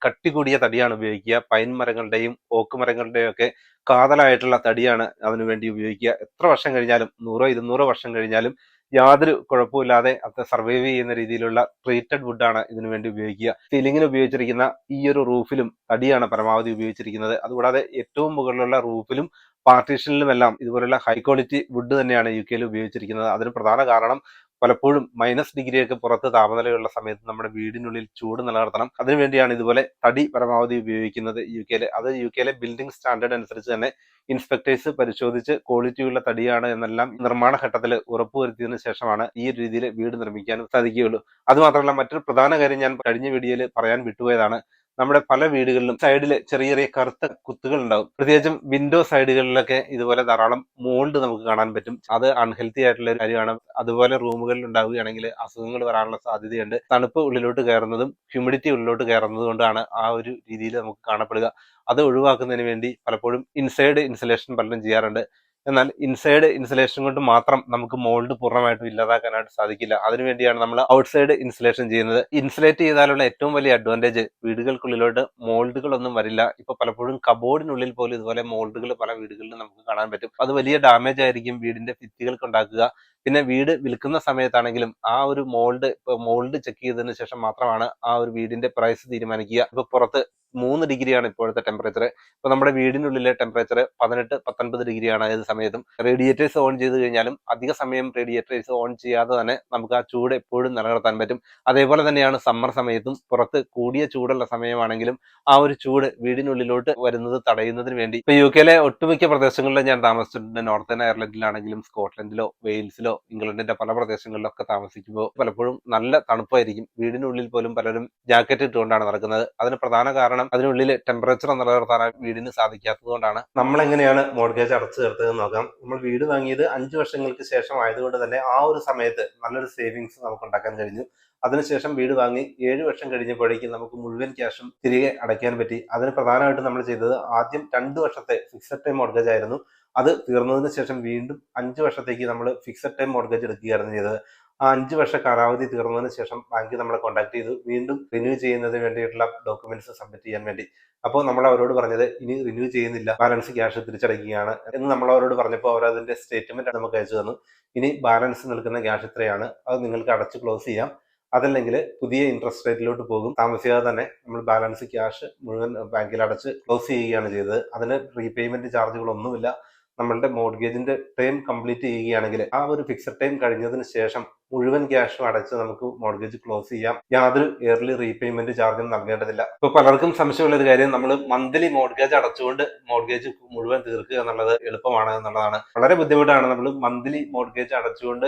കട്ടി കൂടിയ തടിയാണ് ഉപയോഗിക്കുക. പൈൻ മരങ്ങളുടെയും ഓക്ക് മരങ്ങളുടെയും ഒക്കെ കാതലായിട്ടുള്ള തടിയാണ് അതിനു വേണ്ടി ഉപയോഗിക്കുക. എത്ര വർഷം കഴിഞ്ഞാലും 100-200 വർഷം കഴിഞ്ഞാലും യാതൊരു കുഴപ്പമില്ലാതെ അത് സർവൈവ് ചെയ്യുന്ന രീതിയിലുള്ള ട്രീറ്റഡ് വുഡാണ് ഇതിനു വേണ്ടി ഉപയോഗിക്കുക. സീലിംഗിന് ഉപയോഗിച്ചിരിക്കുന്ന ഈ ഒരു റൂഫിലും തടിയാണ് പരമാവധി ഉപയോഗിച്ചിരിക്കുന്നത്. അതുകൂടാതെ ഏറ്റവും മുകളിലുള്ള റൂഫിലും പാർട്ടീഷനിലുമെല്ലാം ഇതുപോലുള്ള ഹൈ ക്വാളിറ്റി വുഡ് തന്നെയാണ് UK ഉപയോഗിച്ചിരിക്കുന്നത്. അതിന് പ്രധാന കാരണം പലപ്പോഴും -ഡിഗ്രിയൊക്കെ പുറത്ത് താപനിലയുള്ള സമയത്ത് നമ്മുടെ വീടിനുള്ളിൽ ചൂട് നിലനിർത്തണം. അതിനുവേണ്ടിയാണ് ഇതുപോലെ തടി പരമാവധി ഉപയോഗിക്കുന്നത് UK. അത് UK ബിൽഡിംഗ് സ്റ്റാൻഡേർഡ് അനുസരിച്ച് തന്നെ ഇൻസ്പെക്ടേഴ്സ് പരിശോധിച്ച് ക്വാളിറ്റിയുള്ള തടിയാണ് എന്നെല്ലാം നിർമ്മാണ ഘട്ടത്തിൽ ഉറപ്പുവരുത്തിയതിനു ശേഷമാണ് ഈ രീതിയിൽ വീട് നിർമ്മിക്കാനും സാധിക്കുകയുള്ളൂ. അതുമാത്രമല്ല മറ്റൊരു പ്രധാന കാര്യം ഞാൻ കഴിഞ്ഞ വീഡിയോയിൽ പറയാൻ വിട്ടുപോയതാണ്. നമ്മുടെ പല വീടുകളിലും സൈഡിൽ ചെറിയ ചെറിയ കറുത്ത കുത്തുകൾ ഉണ്ടാവും. പ്രത്യേകിച്ചും വിൻഡോ സൈഡുകളിലൊക്കെ ഇതുപോലെ ധാരാളം മോൾഡ് നമുക്ക് കാണാൻ പറ്റും. അത് അൺഹെൽത്തി ആയിട്ടുള്ള ഒരു കാര്യമാണ്. അതുപോലെ റൂമുകളിൽ ഉണ്ടാവുകയാണെങ്കിൽ അസുഖങ്ങൾ വരാനുള്ള സാധ്യതയുണ്ട്. തണുപ്പ് ഉള്ളിലോട്ട് കയറുന്നതും ഹ്യൂമിഡിറ്റി ഉള്ളിലോട്ട് കയറുന്നത് കൊണ്ടാണ് ആ ഒരു രീതിയിൽ നമുക്ക് കാണപ്പെടുക. അത് ഒഴിവാക്കുന്നതിന് വേണ്ടി പലപ്പോഴും ഇൻസൈഡ് ഇൻസുലേഷൻ പലരും ചെയ്യാറുണ്ട്. എന്നാൽ ഇൻസൈഡ് ഇൻസുലേഷൻ കൊണ്ട് മാത്രം നമുക്ക് മോൾഡ് പൂർണ്ണമായിട്ടും ഇല്ലാതാക്കാനായിട്ട് സാധിക്കില്ല. അതിനുവേണ്ടിയാണ് നമ്മൾ ഔട്ട്സൈഡ് ഇൻസുലേഷൻ ചെയ്യുന്നത്. ഇൻസുലേറ്റ് ചെയ്താലുള്ള ഏറ്റവും വലിയ അഡ്വാൻറ്റേജ് വീടുകൾക്കുള്ളിലോട്ട് മോൾഡുകളൊന്നും വരില്ല. ഇപ്പൊ പലപ്പോഴും കബോർഡിനുള്ളിൽ പോലും ഇതുപോലെ മോൾഡുകൾ പല വീടുകളിലും നമുക്ക് കാണാൻ പറ്റും. അത് വലിയ ഡാമേജ് ആയിരിക്കും വീടിന്റെ ഭിത്തികൾക്ക് ഉണ്ടാക്കുക. പിന്നെ വീട് വിൽക്കുന്ന സമയത്താണെങ്കിലും ആ ഒരു മോൾഡ് ചെക്ക് ചെയ്തതിനു ശേഷം മാത്രമാണ് ആ ഒരു വീടിന്റെ പ്രൈസ് തീരുമാനിക്കുക. ഇപ്പൊ പുറത്ത് 3 ഡിഗ്രിയാണ് ഇപ്പോഴത്തെ ടെമ്പറേച്ചർ. ഇപ്പൊ നമ്മുടെ വീടിനുള്ളിലെ ടെമ്പറേച്ചർ 18-19 ഡിഗ്രിയാണ് ഏത് സമയത്തും. റേഡിയേറ്റേഴ്സ് ഓൺ ചെയ്ത് കഴിഞ്ഞാലും അധിക സമയം റേഡിയേറ്റേഴ്സ് ഓൺ ചെയ്യാതെ തന്നെ നമുക്ക് ആ ചൂട് എപ്പോഴും നിലനിർത്താൻ പറ്റും. അതേപോലെ തന്നെയാണ് സമ്മർ സമയത്തും. പുറത്ത് കൂടിയ ചൂടുള്ള സമയമാണെങ്കിലും ആ ഒരു ചൂട് വീടിനുള്ളിലോട്ട് വരുന്നത് തടയുന്നതിന് വേണ്ടി ഇപ്പൊ UK ഒട്ടുമിക്ക പ്രദേശങ്ങളിലും ഞാൻ താമസിച്ചിട്ടുണ്ട്. നോർത്തേൺ അയർലൻഡിലാണെങ്കിലും സ്കോട്ട്ലൻഡിലോ വെയിൽസിലോ ഇംഗ്ലണ്ടിന്റെ പല പ്രദേശങ്ങളിലൊക്കെ താമസിക്കുമ്പോൾ പലപ്പോഴും നല്ല തണുപ്പായിരിക്കും. വീടിനുള്ളിൽ പോലും പലരും ജാക്കറ്റ് ഇട്ടുകൊണ്ടാണ് നടക്കുന്നത്. അതിന് പ്രധാന കാരണം അതിനുള്ളിൽ ടെമ്പറേച്ചർ നിലനിർത്താൻ വീടിന് സാധിക്കാത്തത് കൊണ്ടാണ്. നമ്മൾ എങ്ങനെയാണ് മോർഗേജ് അടച്ചു തീർത്തതെന്ന് നോക്കാം. നമ്മൾ വീട് വാങ്ങിയത് 5 വർഷങ്ങൾക്ക് ശേഷം ആയതുകൊണ്ട് തന്നെ ആ ഒരു സമയത്ത് നല്ലൊരു സേവിങ്സ് നമുക്ക് ഉണ്ടാക്കാൻ കഴിഞ്ഞു. അതിനുശേഷം വീട് വാങ്ങി 7 വർഷം കഴിഞ്ഞപ്പോഴേക്കും നമുക്ക് മുഴുവൻ ക്യാഷും തിരികെ അടയ്ക്കാൻ പറ്റി. അതിന് പ്രധാനമായിട്ടും നമ്മൾ ചെയ്തത് ആദ്യം 2 വർഷത്തെ ഫിക്സഡ് ടൈം മോർഗേജ് ആയിരുന്നു. അത് തീർന്നതിന് ശേഷം വീണ്ടും 5 വർഷത്തേക്ക് നമ്മൾ ഫിക്സഡ് ടൈം മോർഗേജ് എടുക്കുകയായിരുന്നു ചെയ്തത്. ആ 5 വർഷ കാലാവധി തീർന്നതിന് ശേഷം ബാങ്ക് നമ്മളെ കോൺടാക്ട് ചെയ്തു വീണ്ടും റിന്യൂ ചെയ്യുന്നതിന് വേണ്ടിയിട്ടുള്ള ഡോക്യുമെന്റ്സ് സബ്മിറ്റ് ചെയ്യാൻ വേണ്ടി. അപ്പോൾ നമ്മൾ അവരോട് പറഞ്ഞത് ഇനി റിന്യൂ ചെയ്യുന്നില്ല, ബാലൻസ് ക്യാഷ് തിരിച്ചടയ്ക്കുകയാണ് എന്ന് നമ്മൾ അവരോട് പറഞ്ഞപ്പോൾ അവർ അതിന്റെ സ്റ്റേറ്റ്മെന്റ് നമുക്ക് അയച്ചു തന്നു. ഇനി ബാലൻസ് നിൽക്കുന്ന ക്യാഷ് ഇത്രയാണ്, അത് നിങ്ങൾക്ക് അടച്ച് ക്ലോസ് ചെയ്യാം, അതല്ലെങ്കിൽ പുതിയ ഇൻട്രസ്റ്റ് റേറ്റിലോട്ട് പോകും. താമസിയാതെ തന്നെ നമ്മൾ ബാലൻസ് ക്യാഷ് മുഴുവൻ ബാങ്കിൽ അടച്ച് ക്ലോസ് ചെയ്യുകയാണ് ചെയ്തത്. അതിന് റീപേയ്മെന്റ് ചാർജുകളൊന്നുമില്ല. നമ്മളുടെ മോർഗേജിന്റെ ടൈം കംപ്ലീറ്റ് ചെയ്യുകയാണെങ്കിൽ ആ ഒരു ഫിക്സഡ് ടൈം കഴിഞ്ഞതിന് ശേഷം മുഴുവൻ ക്യാഷും അടച്ച് നമുക്ക് മോർഗേജ് ക്ലോസ് ചെയ്യാം. യാതൊരു ഇയർലി റീപേയ്മെന്റ് ചാർജും നൽകേണ്ടതില്ല. ഇപ്പൊ പലർക്കും സംശയമുള്ള ഒരു കാര്യം, നമ്മൾ മന്ത്ലി മോർഗേജ് അടച്ചുകൊണ്ട് മോർഗേജ് മുഴുവൻ തീർക്കുക എന്നുള്ളത് എളുപ്പമാണ് എന്നുള്ളതാണ്. വളരെ ബുദ്ധിമുട്ടാണ്. നമ്മൾ മന്ത്ലി മോർഗേജ് അടച്ചുകൊണ്ട്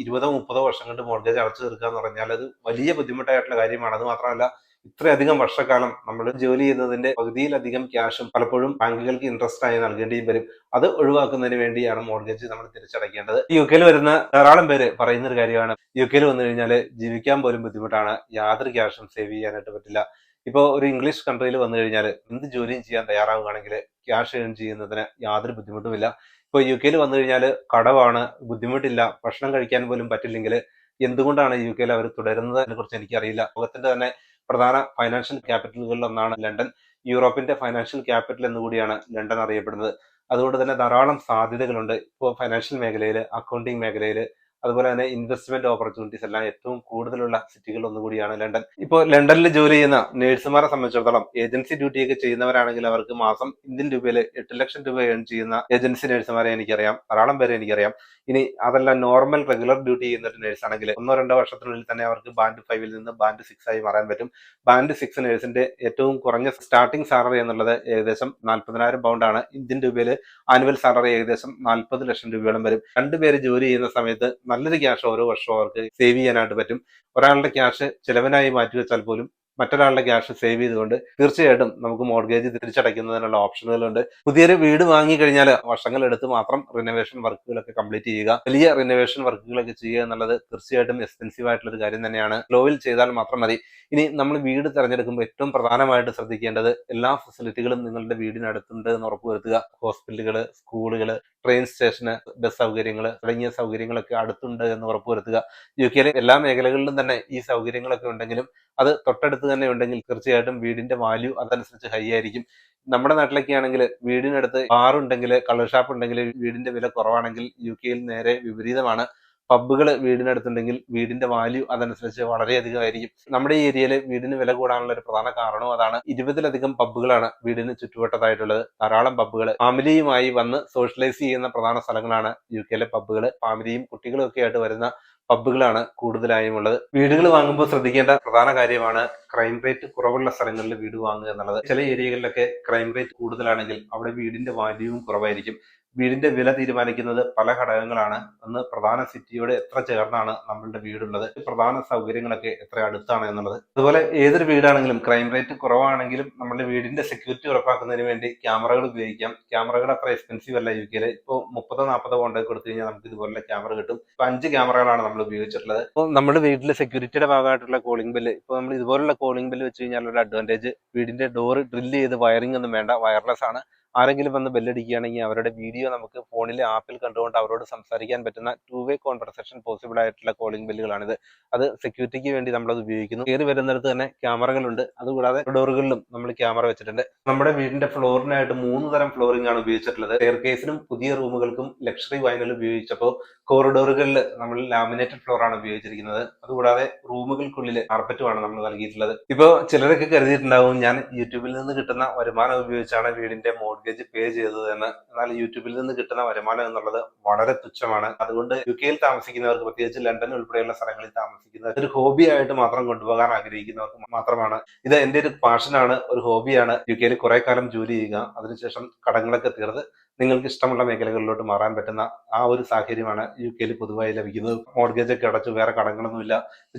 20-30 വർഷം കൊണ്ട് മോർഗേജ് അടച്ചു തീർക്കുക എന്ന് പറഞ്ഞാൽ അത് വലിയ ബുദ്ധിമുട്ടായിട്ടുള്ള കാര്യമാണ്. അത് മാത്രമല്ല, ഇത്രയധികം വർഷക്കാലം നമ്മൾ ജോലി ചെയ്യുന്നതിന്റെ പകുതിയിലധികം ക്യാഷും പലപ്പോഴും ബാങ്കുകൾക്ക് ഇൻട്രസ്റ്റ് ആയി നൽകേണ്ടിയും വരും. അത് ഒഴിവാക്കുന്നതിന് വേണ്ടിയാണ് മോർഗേജ് നമ്മൾ തിരിച്ചടയ്ക്കേണ്ടത്. യു കെയിൽ വരുന്ന ധാരാളം പേര് പറയുന്ന ഒരു കാര്യമാണ്, യു കെയിൽ വന്നു കഴിഞ്ഞാൽ ജീവിക്കാൻ പോലും ബുദ്ധിമുട്ടാണ്, യാതൊരു ക്യാഷും സേവ് ചെയ്യാനായിട്ട് പറ്റില്ല. ഇപ്പോൾ ഒരു ഇംഗ്ലീഷ് കൺട്രിയിൽ വന്നു കഴിഞ്ഞാൽ എന്ത് ജോലിയും ചെയ്യാൻ തയ്യാറാവുകയാണെങ്കിൽ ക്യാഷ് ഏൺ ചെയ്യുന്നതിന് യാതൊരു ബുദ്ധിമുട്ടുമില്ല. ഇപ്പോൾ യു കെയിൽ വന്നു കഴിഞ്ഞാൽ കടവാണ്, ബുദ്ധിമുട്ടില്ല, ഭക്ഷണം കഴിക്കാൻ പോലും പറ്റില്ലെങ്കിൽ എന്തുകൊണ്ടാണ് യു കെയിൽ അവർ തുടരുന്നതിനെ കുറിച്ച് എനിക്കറിയില്ല. ലോകത്തിന്റെ തന്നെ പ്രധാന ഫൈനാൻഷ്യൽ ക്യാപിറ്റലുകളിൽ ഒന്നാണ് ലണ്ടൻ. യൂറോപ്പിന്റെ ഫൈനാൻഷ്യൽ ക്യാപിറ്റൽ എന്നുകൂടിയാണ് ലണ്ടൻ അറിയപ്പെടുന്നത്. അതുകൊണ്ട് തന്നെ ധാരാളം സാധ്യതകളുണ്ട്. ഇപ്പോൾ ഫൈനാൻഷ്യൽ മേഖലയിൽ, അക്കൗണ്ടിങ് മേഖലയിൽ, അതുപോലെ തന്നെ ഇൻവെസ്റ്റ്മെന്റ് ഓപ്പർച്യൂണിറ്റീസ് എല്ലാം ഏറ്റവും കൂടുതലുള്ള സിറ്റികൾ ഒന്നുകൂടിയാണ് ലണ്ടൻ. ഇപ്പോൾ ലണ്ടനിൽ ജോലി ചെയ്യുന്ന നേഴ്സുമാരെ സംബന്ധിച്ചിടത്തോളം ഏജൻസി ഡ്യൂട്ടിയൊക്കെ ചെയ്യുന്നവരാണെങ്കിൽ അവർക്ക് മാസം ഇന്ത്യൻ രൂപയിൽ 8 ലക്ഷം രൂപ ഏൺ ചെയ്യുന്ന ഏജൻസി നേഴ്സുമാരെ എനിക്കറിയാം, ധാരാളം പേരെ എനിക്കറിയാം. ഇനി അതല്ല, നോർമൽ റെഗുലർ ഡ്യൂട്ടി ചെയ്യുന്ന ഒരു നേഴ്സ് ആണെങ്കിൽ 1-2 വർഷത്തിനുള്ളിൽ തന്നെ അവർക്ക് ബാൻഡ് 5 നിന്ന് ബാൻഡ് 6 ആയി മാറാൻ പറ്റും. ബാൻഡ് 6 നേഴ്സിന്റെ ഏറ്റവും കുറഞ്ഞ സ്റ്റാർട്ടിംഗ് സാലറി എന്നുള്ളത് ഏകദേശം 40,000 പൗണ്ടാണ്. ഇന്ത്യൻ രൂപയിൽ ആനുവൽ സാലറി ഏകദേശം 40 ലക്ഷം രൂപയോളം വരും. രണ്ടുപേര് ജോലി ചെയ്യുന്ന സമയത്ത് നല്ലൊരു ക്യാഷ് ഓരോ വർഷവും അവർക്ക് സേവ് ചെയ്യാനായിട്ട് പറ്റും. ഒരാളുടെ ക്യാഷ് ചിലവിനായി മാറ്റിവെച്ചാൽ പോലും മറ്റൊരാളുടെ ക്യാഷ് സേവ് ചെയ്തുകൊണ്ട് തീർച്ചയായിട്ടും നമുക്ക് മോർഗേജ് തിരിച്ചടയ്ക്കുന്നതിനുള്ള ഓപ്ഷനുകളുണ്ട്. പുതിയൊരു വീട് വാങ്ങിക്കഴിഞ്ഞാൽ വർഷങ്ങൾ എടുത്ത് മാത്രം റിനോവേഷൻ വർക്കുകളൊക്കെ കംപ്ലീറ്റ് ചെയ്യുക. വലിയ റിനോവേഷൻ വർക്കുകളൊക്കെ ചെയ്യുക എന്നുള്ളത് തീർച്ചയായിട്ടും എക്സ്പെൻസീവ് ആയിട്ടുള്ള ഒരു കാര്യം തന്നെയാണ്. ലോയിൽ ചെയ്താൽ മാത്രം മതി. ഇനി നമ്മൾ വീട് തിരഞ്ഞെടുക്കുമ്പോൾ ഏറ്റവും പ്രധാനമായിട്ട് ശ്രദ്ധിക്കേണ്ടത് എല്ലാ ഫെസിലിറ്റികളും നിങ്ങളുടെ വീടിനടുത്തുണ്ട് എന്ന് ഉറപ്പുവരുത്തുക. ഹോസ്പിറ്റലുകൾ, സ്കൂളുകൾ, ട്രെയിൻ സ്റ്റേഷന്, ബസ് സൗകര്യങ്ങൾ തുടങ്ങിയ സൗകര്യങ്ങളൊക്കെ അടുത്തുണ്ട് എന്ന് ഉറപ്പുവരുത്തുക. യു കെയിലെ എല്ലാ മേഖലകളിലും തന്നെ ഈ സൗകര്യങ്ങളൊക്കെ ഉണ്ടെങ്കിലും അത് തൊട്ടടുത്ത് തന്നെ ഉണ്ടെങ്കിൽ തീർച്ചയായിട്ടും വീടിന്റെ വാല്യൂ അതനുസരിച്ച് ഹൈ ആയിരിക്കും. നമ്മുടെ നാട്ടിലൊക്കെ ആണെങ്കിൽ വീടിനടുത്ത് ബാർ ഉണ്ടെങ്കിൽ, കളർ ഷാപ്പ് ഉണ്ടെങ്കിൽ വീടിന്റെ വില കുറവാണെങ്കിൽ, യു കെയിൽ നേരെ വിപരീതമാണ്. പബ്ബുകൾ വീടിനടുത്തുണ്ടെങ്കിൽ വീടിന്റെ വാല്യൂ അതനുസരിച്ച് വളരെയധികം ആയിരിക്കും. നമ്മുടെ ഈ ഏരിയയിൽ വീടിന് വില കൂടാനുള്ള ഒരു പ്രധാന കാരണവും അതാണ്. 20-ലധികം പബ്ബുകളാണ് വീടിന് ചുറ്റുവട്ടത്തായിട്ടുള്ളത്. ധാരാളം പബ്ബുകൾ. ഫാമിലിയുമായി വന്ന് സോഷ്യലൈസ് ചെയ്യുന്ന പ്രധാന സ്ഥലങ്ങളാണ് യു കെയിലെ പബ്ബുകൾ. ഫാമിലിയും കുട്ടികളും ഒക്കെ ആയിട്ട് വരുന്ന പബ്ബുകളാണ് കൂടുതലായും ഉള്ളത്. വീടുകൾ വാങ്ങുമ്പോൾ ശ്രദ്ധിക്കേണ്ട പ്രധാന കാര്യമാണ് ക്രൈം റേറ്റ് കുറവുള്ള സ്ഥലങ്ങളിൽ വീട് വാങ്ങുക എന്നുള്ളത്. ചില ഏരിയകളിലൊക്കെ ക്രൈം റേറ്റ് കൂടുതലാണെങ്കിൽ അവിടെ വീടിന്റെ വാല്യൂവും കുറവായിരിക്കും. വീടിന്റെ വില തീരുമാനിക്കുന്നത് പല ഘടകങ്ങളാണ്. ഒന്ന്, പ്രധാന സിറ്റിയോട് എത്ര ചേർന്നാണ് നമ്മളുടെ വീടുള്ളത്, പ്രധാന സൗകര്യങ്ങളൊക്കെ എത്ര അടുത്താണ് എന്നുള്ളത്. അതുപോലെ ഏതൊരു വീടാണെങ്കിലും ക്രൈം റേറ്റ് കുറവാണെങ്കിലും നമ്മുടെ വീടിന്റെ സെക്യൂരിറ്റി ഉറപ്പാക്കുന്നതിന് വേണ്ടി ക്യാമറകൾ ഉപയോഗിക്കാം. ക്യാമറകൾ അത്ര എക്സ്പെൻസീവ് അല്ല യു കെയില്. ഇപ്പോൾ 30-40 കൊണ്ടൊക്കെ കൊടുത്തു കഴിഞ്ഞാൽ നമുക്ക് ഇതുപോലെ ക്യാമറ കിട്ടും. ഇപ്പൊ 5 ക്യാമറകളാണ് നമ്മൾ ഉപയോഗിച്ചിട്ടുള്ളത്. ഇപ്പോൾ നമ്മുടെ വീട്ടിലെ സെക്യൂരിറ്റിയുടെ ഭാഗമായിട്ടുള്ള കോളിംഗ് ബില്ല്, ഇപ്പോൾ നമ്മൾ ഇതുപോലുള്ള കോളിംഗ് ബില്ല് വെച്ച് കഴിഞ്ഞാൽ ഒരു അഡ്വാൻറ്റേജ്, വീടിന്റെ ഡോർ ഡ്രില്ല് ചെയ്ത് വയറിംഗ് ഒന്നും വേണ്ട, വയർലെസ് ആണ്. ആരെങ്കിലും വന്ന് ബെല്ലടിക്കുകയാണെങ്കിൽ അവരുടെ വീഡിയോ നമുക്ക് ഫോണിലെ ആപ്പിൽ കണ്ടുകൊണ്ട് അവരോട് സംസാരിക്കാൻ പറ്റുന്ന 2-വേ കോൺവെർസേഷൻ പോസിബിൾ ആയിട്ടുള്ള കോളിംഗ് ബില്ലുകളാണിത്. അത് സെക്യൂരിറ്റിക്ക് വേണ്ടി നമ്മളത് ഉപയോഗിക്കുന്നു. കയറി വരുന്നിടത്ത് തന്നെ ക്യാമറകളുണ്ട്. അതുകൂടാതെ ഡോറുകളിലും നമ്മൾ ക്യാമറ വെച്ചിട്ടുണ്ട്. നമ്മുടെ വീടിന്റെ ഫ്ലോറിനായിട്ട് 3 തരം ഫ്ലോറിംഗ് ആണ് ഉപയോഗിച്ചിട്ടുള്ളത്. സ്റ്റെയർ കേസിനും പുതിയ റൂമുകൾക്കും ലക്ഷറി വൈനൽ ഉപയോഗിച്ചപ്പോൾ കോറിഡോറുകളിൽ നമ്മൾ ലാമിനേറ്റഡ് ഫ്ലോർ ആണ് ഉപയോഗിച്ചിരിക്കുന്നത്. അതുകൂടാതെ റൂമുകൾക്കുള്ളിൽ കാർപ്പറ്റുമാണ് നമ്മൾ നൽകിയിട്ടുള്ളത്. ഇപ്പോൾ ചിലരൊക്കെ കരുതിയിട്ടുണ്ടാവും ഞാൻ യൂട്യൂബിൽ നിന്ന് കിട്ടുന്ന വരുമാനം ഉപയോഗിച്ചാണ് വീടിന്റെ മോർഗേജ് പേ ചെയ്തത് എന്ന്. എന്നാൽ യൂട്യൂബിൽ നിന്ന് കിട്ടുന്ന വരുമാനം എന്നുള്ളത് വളരെ തുച്ഛമാണ്. അതുകൊണ്ട് യു കെയിൽ താമസിക്കുന്നവർക്ക്, പ്രത്യേകിച്ച് ലണ്ടൻ ഉൾപ്പെടെയുള്ള സ്ഥലങ്ങളിൽ താമസിക്കുന്നവർ, ഒരു ഹോബി ആയിട്ട് മാത്രം കൊണ്ടുപോകാൻ ആഗ്രഹിക്കുന്നവർക്ക് മാത്രമാണ് ഇത്. എന്റെ ഒരു പാഷനാണ്, ഒരു ഹോബിയാണ്. യു കെയിൽ കുറെ കാലം ജോലി ചെയ്യുക, അതിനുശേഷം കടങ്ങളൊക്കെ തീർത്ത് നിങ്ങൾക്ക് ഇഷ്ടമുള്ള മേഖലകളിലോട്ട് മാറാൻ പറ്റുന്ന ആ ഒരു സാഹചര്യമാണ് യു കെയിൽ പൊതുവായി ലഭിക്കുന്നത്. മോർഗേജ് ഒക്കെ അടച്ചു, വേറെ കടങ്ങളൊന്നുമില്ല.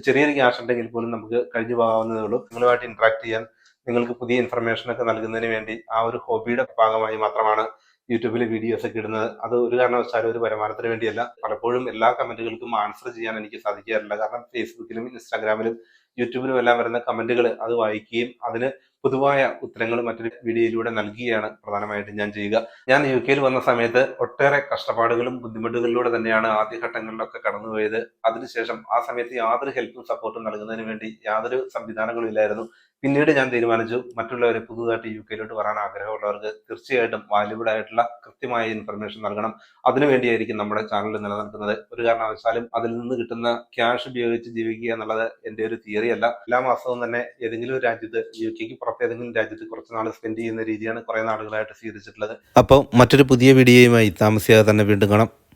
ചെറിയൊരു ക്യാഷ് ഉണ്ടെങ്കിൽ പോലും നമുക്ക് കഴിഞ്ഞു പോകാവുന്നതേ ഉള്ളൂ. നിങ്ങളുമായിട്ട് ഇന്ററാക്ട് ചെയ്യാൻ, നിങ്ങൾക്ക് പുതിയ ഇൻഫർമേഷൻ ഒക്കെ നൽകുന്നതിന് വേണ്ടി ആ ഒരു ഹോബിയുടെ ഭാഗമായി മാത്രമാണ് യൂട്യൂബിൽ വീഡിയോസ് ഒക്കെ ഇടുന്നത്. അത് ഒരു കാരണവശാലും ഒരു വരുമാനത്തിന് വേണ്ടിയല്ല. പലപ്പോഴും എല്ലാ കമന്റുകൾക്കും ആൻസർ ചെയ്യാൻ എനിക്ക് സാധിക്കാറില്ല. കാരണം ഫേസ്ബുക്കിലും ഇൻസ്റ്റാഗ്രാമിലും യൂട്യൂബിലും എല്ലാം വരുന്ന കമന്റുകൾ അത് വായിക്കുകയും അതിന് പൊതുവായ ഉത്തരങ്ങൾ മറ്റൊരു വീഡിയോയിലൂടെ നൽകുകയാണ് പ്രധാനമായിട്ടും ഞാൻ ചെയ്യുക. ഞാൻ യു കെയിൽ വന്ന സമയത്ത് ഒട്ടേറെ കഷ്ടപ്പാടുകളും ബുദ്ധിമുട്ടുകളിലൂടെ തന്നെയാണ് ആദ്യഘട്ടങ്ങളിലൊക്കെ കടന്നുപോയത്. അതിനുശേഷം ആ സമയത്ത് യാതൊരു ഹെൽപ്പും സപ്പോർട്ടും നൽകുന്നതിന് വേണ്ടി യാതൊരു സംവിധാനങ്ങളും ഇല്ലായിരുന്നു. പിന്നീട് ഞാൻ തീരുമാനിച്ചു മറ്റുള്ളവരെ പുതുതായിട്ട് UK വരാൻ ആഗ്രഹമുള്ളവർക്ക് തീർച്ചയായിട്ടും വാല്യുബിൾ ആയിട്ടുള്ള കൃത്യമായ ഇൻഫർമേഷൻ നൽകണം. അതിനുവേണ്ടിയായിരിക്കും നമ്മുടെ ചാനൽ നിലനിൽക്കുന്നത്. ഒരു കാരണവശാലും അതിൽ നിന്ന് കിട്ടുന്ന ക്യാഷ് ഉപയോഗിച്ച് ജീവിക്കുക എന്നുള്ളത് എന്റെ ഒരു തിയറി അല്ല. എല്ലാ മാസവും തന്നെ ഏതെങ്കിലും ഒരു രാജ്യത്ത്, UK പുറത്ത് ഏതെങ്കിലും രാജ്യത്ത് കുറച്ച് നാൾ സ്പെൻഡ് ചെയ്യുന്ന രീതിയാണ് കുറെ നാളുകളായിട്ട് സ്വീകരിച്ചിട്ടുള്ളത്. അപ്പോൾ മറ്റൊരു പുതിയ വീഡിയോയുമായി താമസിയാതെ തന്നെ വീണ്ടും കാണാം.